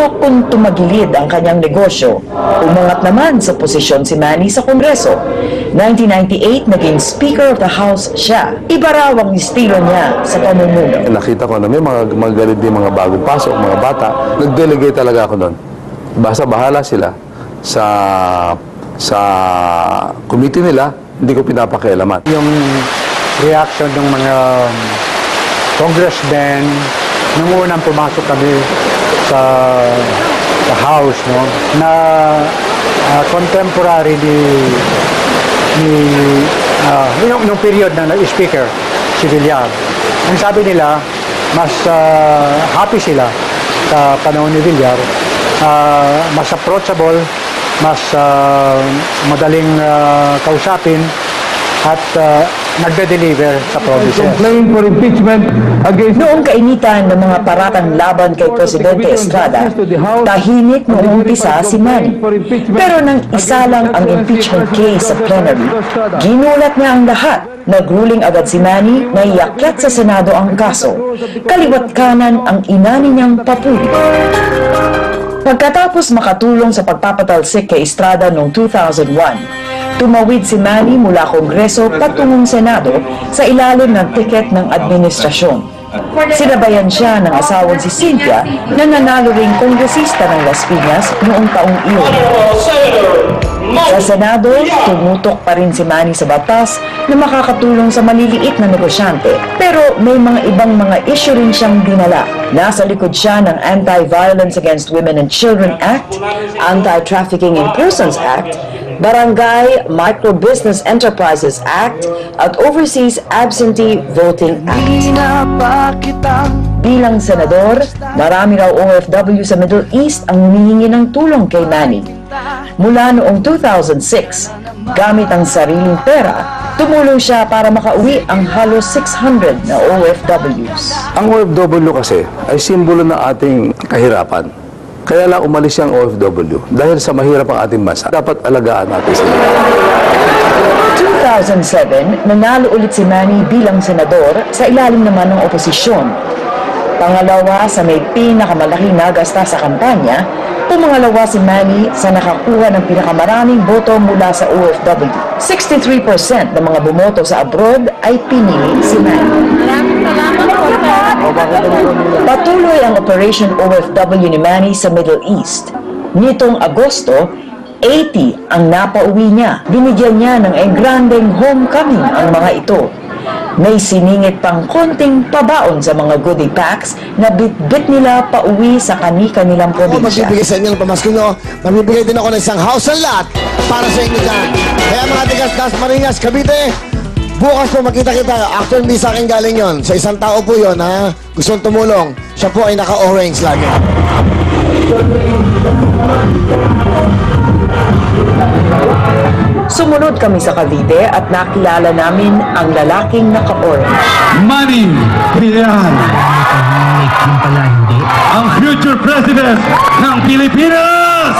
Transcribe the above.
Umtok kung tumagilid ang kanyang negosyo. Umangat naman sa posisyon si Manny sa Kongreso. 1998, naging Speaker of the House siya. Iba raw ang estilo niya sa pamumuno. Nakita ko na may mga magalit din mga bagong pasok, mga bata. Nag-delegate talaga ako doon. Basta bahala sila sa committee nila, hindi ko pinapakialaman. Yung reaction ng mga congressmen nung unang pumasok kami sa House, no, na contemporary nung period na speaker, si Villar. Ang sabi nila, mas happy sila sa panahon ni Villar, mas approachable, mas madaling kausapin, at nagde-deliver sa provinces. Noong kainitan ng mga paratang laban kay Presidente Estrada, tahimik noong umpisa si Manny. Pero nang isa lang ang impeachment case sa plenary, ginulat niya ang lahat. Nagruling agad si Manny na iakyat sa Senado ang kaso. Kaliwat kanan ang inani niyang papuri. Pagkatapos makatulong sa pagpapatalsik kay Estrada noong 2001, tumawid si Manny mula Kongreso patungong Senado sa ilalim ng tiket ng administrasyon. Sinabayan siya ng asawang si Cynthia na nanalo ring kongresista ng Las Piñas noong taong iyon. Sa Senado, tumutok pa rin si Manny sa batas na makakatulong sa maliliit na negosyante. Pero may mga ibang mga issue rin siyang dinala. Nasa likod siya ng Anti-Violence Against Women and Children Act, Anti-Trafficking in Persons Act, Barangay Micro-Business Enterprises Act at Overseas Absentee Voting Act. Bilang senador, marami raw OFW sa Middle East ang humihingi ng tulong kay Manny. Mula noong 2006, gamit ang sariling pera, tumulong siya para makauwi ang halos 600 na OFWs. Ang OFW kasi ay simbolo ng ating kahirapan. Kaya lang umalis yung OFW dahil sa mahirap ang ating bansa. Dapat alagaan natin sila. 2007, nanalo ulit si Manny bilang senador sa ilalim naman ng oposisyon. Pangalawa sa may pinakamalaking nagasta sa kampanya, pumangalawa si Manny sa nakakuha ng pinakamaraming boto mula sa OFW. 63% ng mga bumoto sa abroad ay pinili si Manny. Patuloy ang Operation OFW ni Manny sa Middle East. Nitong Agosto, 80 ang napauwi niya. Binigyan niya ng engrandeng homecoming ang mga ito. May siningit pang konting pabaon sa mga goodie packs na bit-bit nila pauwi sa kani-kanilang probinsya. Magbibigay sa inyo ng pamasko nyo. Magbibigay din ako ng isang house and lot para sa inyo dyan. Kaya mga tigas, Dasmariñas, Cavite, bukas po makita-kita. Actually, hindi sa akin galing yon. Sa isang tao po yon, ha? Gustong tumulong. Siya po ay naka-orange lagi. Sumunod kami sa Cavite at nakilala namin ang lalaking naka-orange. Manny Villar, ang future president ng Pilipinas!